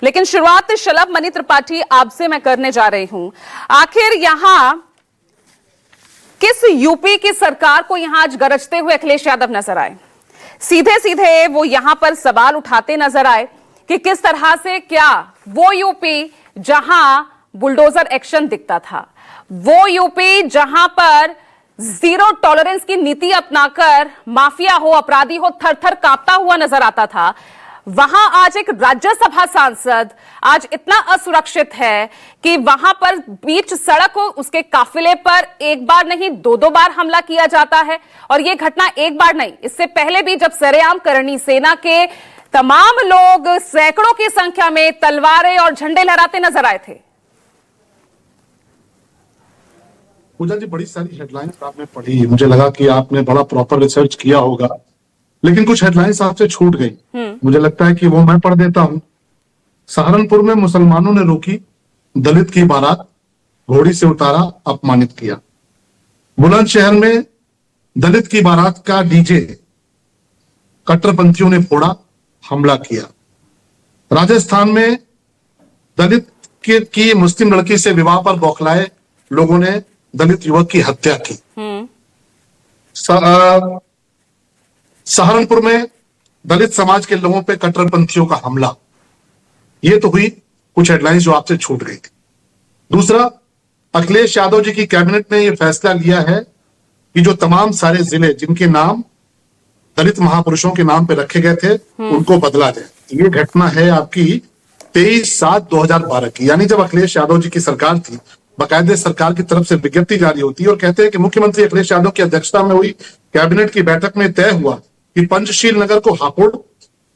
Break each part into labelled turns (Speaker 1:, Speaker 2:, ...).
Speaker 1: लेकिन शुरुआत शलभ मणि त्रिपाठी आपसे मैं करने जा रही हूं। आखिर यहां किस यूपी की सरकार को यहां आज गरजते हुए अखिलेश यादव नजर आए? सीधे सीधे वो यहां पर सवाल उठाते नजर आए कि किस तरह से क्या वो यूपी जहां बुलडोजर एक्शन दिखता था, वो यूपी जहां पर जीरो टॉलरेंस की नीति अपनाकर माफिया हो, अपराधी हो, थर थर कांपता हुआ नजर आता था, वहां आज एक राज्यसभा सांसद आज इतना असुरक्षित है कि वहां पर बीच सड़क हो उसके काफिले पर एक बार नहीं दो बार हमला किया जाता है। और यह घटना एक बार नहीं, इससे पहले भी जब सरेआम करणी सेना के तमाम लोग सैकड़ों की संख्या में तलवारें और झंडे लहराते नजर आए थे।
Speaker 2: पूजा जी, बड़ी सारी हेडलाइंस आपने पढ़ी, मुझे लगा कि आपने बड़ा प्रॉपर रिसर्च किया होगा, लेकिन कुछ हेडलाइंस आपसे छूट गई। मुझे लगता है कि वो मैं पढ़ देता हूं। सहारनपुर में मुसलमानों ने रोकी दलित की बारात, घोड़ी से उतारा, अपमानित किया। बुलंदशहर में दलित की बारात का डीजे कट्टरपंथियों ने फोड़ा, हमला किया। राजस्थान में दलित की मुस्लिम लड़की से विवाह पर बौखलाए लोगों ने दलित युवक की हत्या की। सहारनपुर में दलित समाज के लोगों पे कट्टरपंथियों का हमला। ये तो हुई कुछ हेडलाइंस जो आपसे छूट गई थी। दूसरा, अखिलेश यादव जी की कैबिनेट ने यह फैसला लिया है कि जो तमाम सारे जिले जिनके नाम दलित महापुरुषों के नाम पे रखे गए थे उनको बदला जाए। ये घटना है आपकी 23/7/2012 की, यानी जब अखिलेश यादव जी की सरकार थी, बाकायदे सरकार की तरफ से विज्ञप्ति जारी होती है और कहते हैं कि मुख्यमंत्री अखिलेश यादव की अध्यक्षता में हुई कैबिनेट की बैठक में तय हुआ कि पंचशील नगर को हापुड़,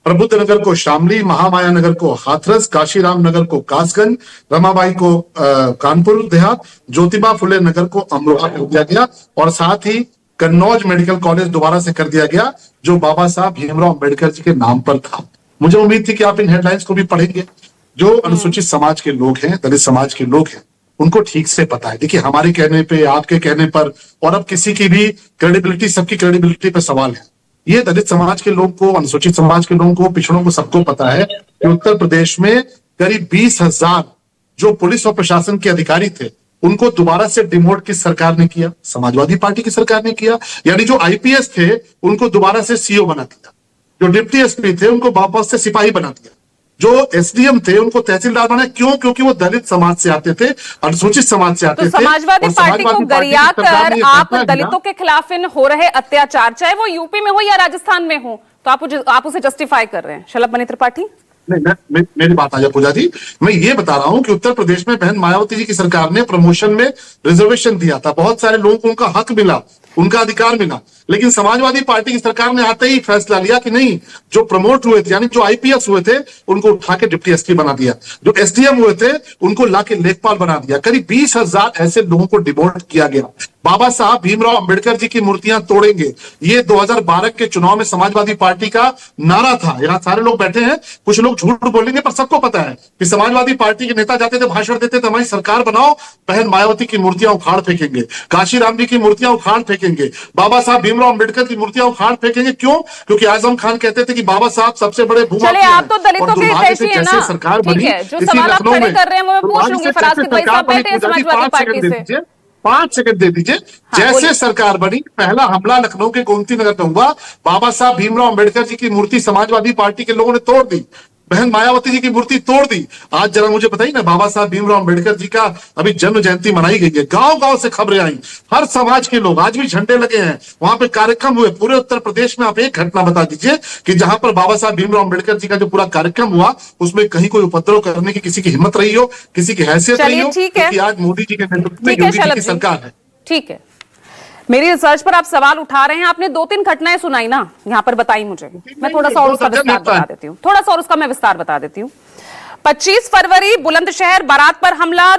Speaker 2: प्रबुद्ध नगर को शामली, महामाया नगर को हाथरस, काशीराम नगर को कासगंज, रमाबाई को कानपुर देहात, ज्योतिबा फुले नगर को अमरोहा कर दिया गया और साथ ही कन्नौज मेडिकल कॉलेज दोबारा से कर दिया गया जो बाबा साहब भीमराव अंबेडकर जी के नाम पर था। मुझे उम्मीद थी कि आप इन हेडलाइंस को भी पढ़ेंगे। जो अनुसूचित समाज के लोग हैं, दलित समाज के लोग हैं, उनको ठीक से पता है। देखिए, हमारे कहने पे, आपके कहने पर और अब किसी की भी क्रेडिबिलिटी, सबकी क्रेडिबिलिटी पे सवाल है। ये दलित समाज के लोगों को, अनुसूचित समाज के लोगों को, पिछड़ों को, सबको पता है कि उत्तर प्रदेश में करीब 20,000 जो पुलिस और प्रशासन के अधिकारी थे उनको दोबारा से डिमोट किस सरकार ने किया? समाजवादी पार्टी की सरकार ने किया। यानी जो आईपीएस थे उनको दोबारा से सीओ बना दिया, जो डिप्टी एसपी थे उनको वापस से सिपाही बना दिया, जो एसडीएम थे उनको तहसीलदार बनाया। क्यों? क्योंकि वो दलित समाज से आते थे, अनुसूचित समाज से आते थे।
Speaker 1: समाजवादी पार्टी को गरिया कर आप दलितों के खिलाफ इन हो रहे अत्याचार, चाहे वो यूपी में हो या राजस्थान में हो, तो आप उसे जस्टिफाई कर रहे हैं शलभ मणि त्रिपाठी?
Speaker 2: नहीं, मेरी बात आ जाए पूजा जी, मैं ये बता रहा हूं कि उत्तर प्रदेश में बहन मायावती जी की सरकार ने प्रमोशन में रिजर्वेशन दिया था, बहुत सारे लोगों को उनका हक मिला, उनका अधिकार मिला। लेकिन समाजवादी पार्टी की सरकार ने आते ही फैसला लिया कि नहीं, जो प्रमोट हुए थे यानी जो आईपीएस हुए थे उनको उठा के डिप्टी एसपी बना दिया, जो एसडीएम हुए थे उनको लाके लेखपाल बना दिया। करीब 20,000 ऐसे लोगों को डिमोट किया गया। बाबा साहब भीमराव अंबेडकर जी की मूर्तियां तोड़ेंगे, ये 2012 के चुनाव में समाजवादी पार्टी का नारा था। यहां सारे लोग बैठे हैं, कुछ लोग झूठ बोलेंगे पर सबको पता है कि समाजवादी पार्टी के नेता जाते थे, भाषण देते थे, हमारी सरकार बनाओ, बहन मायावती की मूर्तियां उखाड़ फेंकेंगे, काशीराम जी की मूर्तियां उखाड़ फेंकेंगे, बाबा साहब भीमराव अंबेडकर की मूर्तियां उखाड़ फेंकेंगे। क्यों? क्योंकि आजम खान कहते थे कि बाबा साहब सबसे बड़े भूमाफिया हैं।
Speaker 1: आप तो दलितों के हितैषी हैं ना,
Speaker 2: सरकार बनी,
Speaker 1: जो सवाल आप खड़े कर रहे हैं वो मैं पूछ लूंगी। फराज सिद्दीकी भाई साहब बैठे हैं समाजवादी पार्टी से,
Speaker 2: 5 सेकंड दे दीजिए। जैसे सरकार बनी, पहला हमला लखनऊ के गोमती नगर में हुआ, बाबा साहब भीमराव अंबेडकर जी की मूर्ति समाजवादी पार्टी के लोगों ने तोड़ दी, बहन मायावती जी की मूर्ति तोड़ दी। आज जरा मुझे बताइए ना, बाबा साहब भीमराव अंबेडकर जी का अभी जन्म जयंती मनाई गई है, गांव गांव से खबरें आई, हर समाज के लोग, आज भी झंडे लगे हैं, वहां पे कार्यक्रम हुए। पूरे उत्तर प्रदेश में आप एक घटना बता दीजिए कि जहां पर बाबा साहब भीमराव अंबेडकर जी का जो पूरा कार्यक्रम हुआ उसमें कहीं कोई उपद्रव करने की किसी की हिम्मत रही हो, किसी की हैसियत रही हो? क्योंकि आज मोदी जी के नेतृत्व में योगी जी की सरकार है।
Speaker 1: ठीक है, मेरी रिसर्च पर आप सवाल उठा रहे हैं, आपने 2-3 घटनाएं सुनाई ना यहाँ पर, बताई मुझे, मैं थोड़ा सा और उसका विस्तार बता देती हूँ, थोड़ा सा और उसका मैं विस्तार बता देती हूँ। 25 फरवरी बुलंदशहर बारात पर हमला,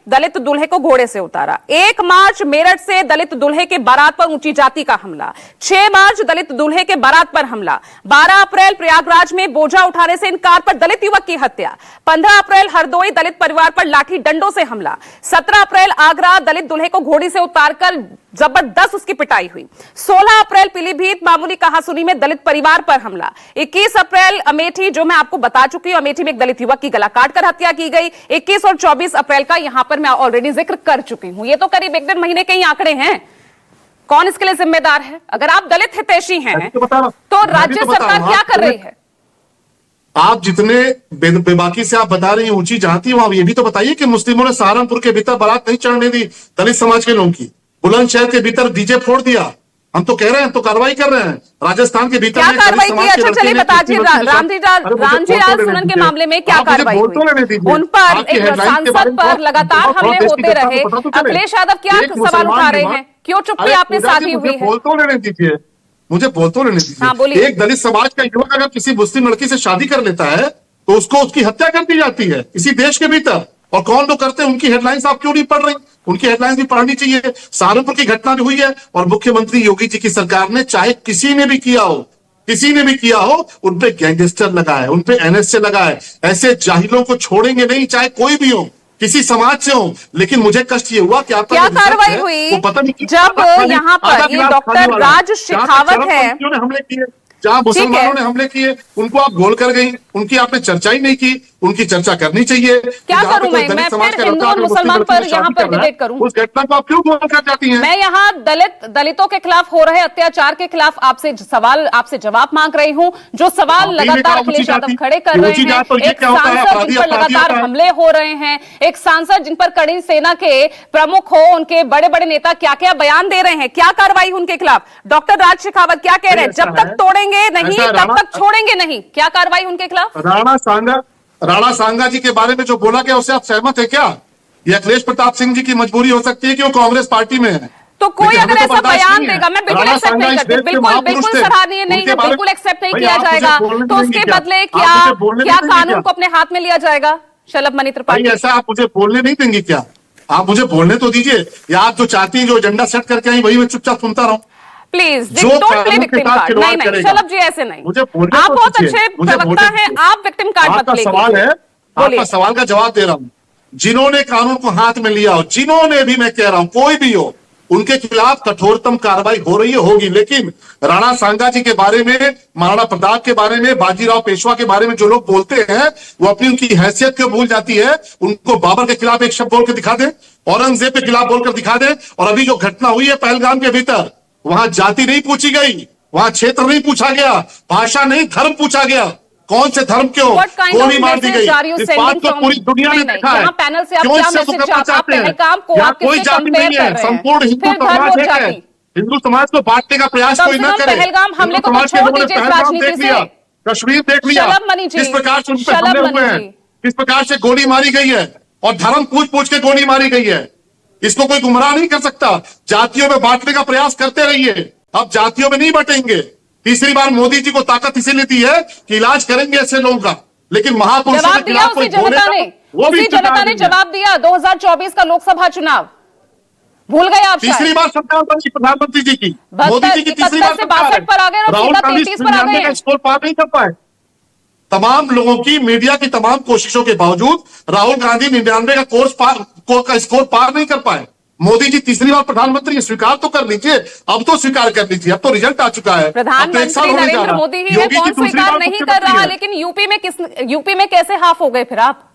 Speaker 1: दलित दूल्हे को घोड़े से उतारा। 1 मार्च मेरठ से दलित दूल्हे के बारात पर ऊंची जाति का हमला। 6 मार्च दलित दूल्हे के बारात पर हमला। 12 अप्रैल प्रयागराज में बोझा उठाने से इनकार पर दलित युवक की हत्या। 15 अप्रैल हरदोई दलित परिवार पर लाठी डंडों से हमला। 17 अप्रैल आगरा दलित दूल्हे को घोड़ी से उतारकर जबरदस्त उसकी पिटाई हुई। 16 अप्रैल पीलीभीत मामूली कहासुनी में दलित परिवार पर हमला। 21 अप्रैल अमेठी, जो मैं आपको बता चुकी हूं, अमेठी में एक दलित युवक की गला काटकर हत्या की गई। 21 और 24 अप्रैल का यहां पर मैं ऑलरेडी जिक्र कर चुकी हूं। ये तो करीब 1-1.5 महीने के ही आंकड़े हैं। कौन इसके लिए जिम्मेदार है? अगर आप दलित हितैषी हैं तो राज्य सरकार क्या कर रही है?
Speaker 2: आप जितने बेबाकी से आप बता रही हैं ऊंची जाती, वहां ये भी तो बताइए कि मुस्लिमों ने सहारनपुर के भीतर बारात नहीं चढ़ने दी दलित समाज के लोगों की। बुलंदशहर के भीतर डीजे फोड़ दिया। हम तो कह रहे हैं, तो कार्रवाई कर रहे हैं। राजस्थान के भीतर
Speaker 1: क्या कार्रवाई की? अच्छा चलिए बताइए, रामजी लाल सुनन के मामले में क्या कार्रवाई हुई? उन पर एक सांसद पर लगातार हमले होते रहे। अखिलेश यादव क्या सवाल उठा रहे हैं? क्यों चुप्पी आपने साधी हुई है?
Speaker 2: बोल तो लेने दीजिए, मुझे बोल तो लेने दीजिए।
Speaker 1: हाँ, बोलिए।
Speaker 2: एक दलित समाज का युवक अगर किसी मुस्लिम लड़की से शादी कर लेता है तो उसको उसकी हत्या कर दी जाती है इसी देश के भीतर। और कौन लोग करते हैं? उनकी हेडलाइंस आप क्यों नहीं पढ़ रही? उनकी हेडलाइंस भी पढ़नी चाहिए। सहारनपुर की घटना जो हुई है, और मुख्यमंत्री योगी जी की सरकार ने, चाहे किसी ने भी किया हो, उनपे गैंगस्टर लगाए, उनपे एनएसए लगाए। ऐसे जाहिलों को छोड़ेंगे नहीं, चाहे कोई भी हो, किसी समाज से हो। लेकिन मुझे कष्ट ये हुआ कि आपका
Speaker 1: क्या कार्रवाई हुई
Speaker 2: पता नहीं
Speaker 1: जब यहाँ पर ये डॉक्टर राज शेखावत है,
Speaker 2: हमले किए, जहां मुसलमानों ने हमले किए, उनको आप गोल कर गई। उनकी आपने चर्चा ही नहीं की। उनकी चर्चा करनी चाहिए।
Speaker 1: क्या करूं मैं फिर हिंदू और मुसलमान पर यहाँ पर डिबेट करूं?
Speaker 2: उस घटना को आप क्यों गोल कर जाती हैं?
Speaker 1: मैं यहाँ दलितों के खिलाफ हो रहे अत्याचार के खिलाफ आपसे जवाब मांग रही हूं। जो सवाल लगातार अखिलेश यादव खड़े कर रहे हैं, एक सांसद जिन पर लगातार हमले हो रहे हैं, एक सांसद जिन पर कड़ी सेना के प्रमुख हो, उनके बड़े बड़े नेता क्या क्या बयान दे रहे हैं, क्या कार्रवाई उनके खिलाफ? डॉक्टर राज शेखावत क्या कह रहे हैं? जब तक तोड़ेंगे नहीं तब तक छोड़ेंगे नहीं। क्या कार्रवाई उनके खिलाफ?
Speaker 2: राणा सांगा जी के बारे में जो बोला गया उससे आप सहमत है क्या? ये अखिलेश प्रताप सिंह जी की मजबूरी हो सकती है कि वो कांग्रेस पार्टी में है।
Speaker 1: तो कोई अगर ऐसा बयान देगा, मैं बिल्कुल एक्सेप्ट नहीं करती, बिल्कुल सराहनीय नहीं है, बिल्कुल एक्सेप्ट नहीं किया जाएगा। तो उसके बदले क्या कानून को अपने हाथ में लिया जाएगा? शलभ मणि त्रिपाठी,
Speaker 2: ऐसा आप मुझे बोलने नहीं देंगे क्या? आप मुझे बोलने तो दीजिए। या आप जो चाहती हैं, जो एजेंडा सेट करके आई, वही मैं चुपचाप सुनता रहूं?
Speaker 1: Please don't play victim card. नहीं शलभ जी, ऐसे नहीं। आप बहुत अच्छे प्रवक्ता हैं, आप विक्टिम कार्ड मत प्ले
Speaker 2: सवाल है, आपका सवाल का जवाब दे रहा हूं। जिन्होंने कानून को हाथ में लिया हो, जिन्होंने भी, मैं कह रहा हूं कोई भी हो, उनके खिलाफ कठोरतम कार्रवाई हो रही है, होगी। लेकिन राणा सांगा जी के बारे में, महाराणा प्रताप के बारे में, बाजीराव पेशवा के बारे में जो लोग बोलते हैं, वो अपनी उनकी हैसियत क्यों भूल जाती है? उनको बाबर के खिलाफ एक शब्द बोल कर दिखा दे, औरंगजेब के खिलाफ बोलकर दिखा दे। और अभी जो घटना हुई है पहलगाम के भीतर, वहां जाति नहीं पूछी गई, वहां क्षेत्र नहीं पूछा गया, भाषा नहीं, धर्म पूछा गया। कौन से धर्म क्यों गोली मार दी गई? इस बात को पूरी दुनिया ने देखा है।
Speaker 1: पैनल से आप क्या मैसेज चाहते हैं?
Speaker 2: कोई जाति नहीं है, संपूर्ण हिंदू समाज है। हिंदू समाज को बांटने का प्रयास कोई न करे।
Speaker 1: पहलगाम हमले को तो छोड़ दीजिए राजनीति से।
Speaker 2: कश्मीर देख लिया किस प्रकार से उन पर हमले हुए हैं, किस प्रकार से गोली मारी गई है, और धर्म पूछ पूछ के गोली मारी गई है। इसको कोई गुमराह नहीं कर सकता। जातियों में बांटने का प्रयास करते रहिए, अब जातियों में नहीं बटेंगे। तीसरी बार मोदी जी को ताकत इसीलिए दी है कि इलाज करेंगे ऐसे लोगों का। लेकिन महापुरुषों के खिलाफ कोई
Speaker 1: जनता ने जवाब दिया। 2024 का लोकसभा चुनाव भूल गए आप?
Speaker 2: तीसरी बार सरकार बनी प्रधानमंत्री जी की, मोदी जी की तीसरी बार
Speaker 1: सरकार है।
Speaker 2: पर आ गए, राहुल गांधी 99 का स्कोर पार नहीं कर पाए। तमाम लोगों की, मीडिया की तमाम कोशिशों के बावजूद राहुल गांधी 99 का स्कोर पार नहीं कर पाए। मोदी जी तीसरी बार प्रधानमंत्री है, स्वीकार तो कर लीजिए। अब तो स्वीकार कर लीजिए, अब तो रिजल्ट आ चुका है।
Speaker 1: प्रधानमंत्री नरेंद्र मोदी ही है, कौन स्वीकार नहीं कर रहा? लेकिन यूपी में कैसे हाफ हो गए फिर आप?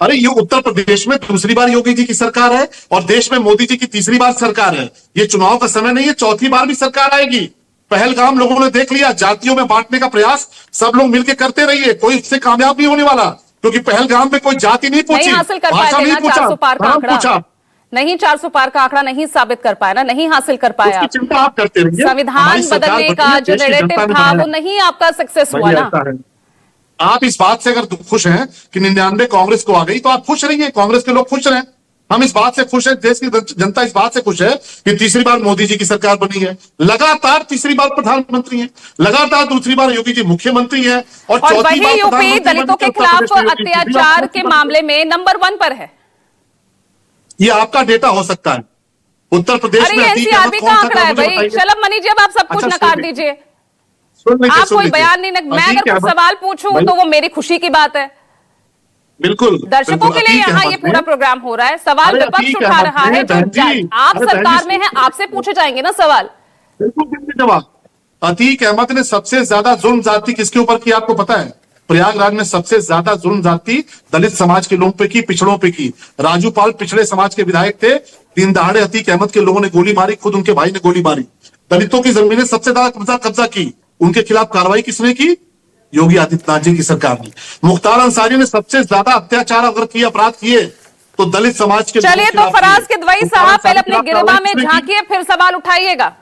Speaker 2: अरे ये उत्तर प्रदेश में दूसरी बार योगी जी की सरकार है, और देश में मोदी जी की तीसरी बार सरकार है। ये चुनाव का समय नहीं है, चौथी बार भी सरकार आएगी। पहलगाम लोगों ने देख लिया, जातियों में बांटने का प्रयास सब लोग मिलकर करते रहिए, कोई इससे कामयाब नहीं होने वाला। क्योंकि पहलगाम में कोई जाति नहीं पूछी, भाषा नहीं पूछा, धर्म पूछा
Speaker 1: नहीं। 400 पार का आंकड़ा नहीं साबित कर पाया ना, नहीं हासिल कर पाया।
Speaker 2: चिंता आप करते रहिए।
Speaker 1: संविधान बदलने का जो नैरेटिव था वो नहीं आपका सक्सेस हुआ ना।
Speaker 2: आप इस बात से अगर खुश हैं कि 99 कांग्रेस को आ गई, तो आप खुश रहिए, कांग्रेस के लोग खुश रहे। हम इस बात से खुश है, देश की जनता इस बात से खुश है कि तीसरी बार मोदी जी की सरकार बनी है, लगातार तीसरी बार प्रधानमंत्री है, लगातार दूसरी बार योगी जी मुख्यमंत्री है, और चौथी बार
Speaker 1: यूपी दलितों के खिलाफ अत्याचार के मामले में नंबर 1 पर है।
Speaker 2: ये आपका डेटा हो सकता है। उत्तर प्रदेश में
Speaker 1: एनसीआरबी का आंकड़ा है भाई। शलभ मणि जी, अब आप सब कुछ नकार दीजिए। आप कोई बयान नहीं, मैं अगर कुछ सवाल पूछूं तो वो मेरी खुशी की बात है।
Speaker 2: बिल्कुल
Speaker 1: दर्शकों
Speaker 2: बिल्कुल,
Speaker 1: के लिए
Speaker 2: अतीक
Speaker 1: यहाँ ये
Speaker 2: अहमद
Speaker 1: पूरा
Speaker 2: ने-
Speaker 1: प्रोग्राम हो रहा है, सवाल
Speaker 2: अरे
Speaker 1: विपक्ष
Speaker 2: अतीक
Speaker 1: उठा
Speaker 2: अहमद
Speaker 1: रहा
Speaker 2: ने,
Speaker 1: है, जो
Speaker 2: बहन जी,
Speaker 1: आप
Speaker 2: अरे बहन
Speaker 1: सरकार
Speaker 2: जी,
Speaker 1: में है, आपसे पूछे जाएंगे ना सवाल।
Speaker 2: बिल्कुल बिल्कुल जवाब। अतीक अहमद ने सबसे ज्यादा जुल्म जाति किसके ऊपर किया आपको पता है? प्रयागराज में सबसे ज्यादा जुल्म जाति दलित समाज के लोगों पे की, पिछड़ों पे की। राजू पाल पिछड़े समाज के विधायक थे, दिन दहाड़े अतीक अहमद के लोगों ने गोली मारी, खुद उनके भाई ने गोली मारी। दलितों की जमीनें सबसे ज्यादा कब्जा की, उनके खिलाफ कार्रवाई किसने की? योगी आदित्यनाथ जी की सरकार ने। मुख्तार अंसारी ने सबसे ज्यादा अत्याचार अगर किए, अपराध किए तो दलित समाज के
Speaker 1: चलिए तो फराज के दवाई
Speaker 2: मुख्तार
Speaker 1: साहब
Speaker 2: अंसारी
Speaker 1: पहले अपने
Speaker 2: के खिलाफ
Speaker 1: गिरबा में
Speaker 2: कार्रवाई किसने की?
Speaker 1: झांकिए, फिर सवाल उठाइएगा।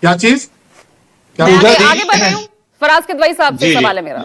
Speaker 2: क्या चीज? क्या
Speaker 1: मैं
Speaker 3: पूजा
Speaker 1: आगे
Speaker 3: दी-
Speaker 1: आगे बढ़ रही हूँ, फराज के दवाई साहब से
Speaker 3: जी, जी।
Speaker 1: सवाल है मेरा।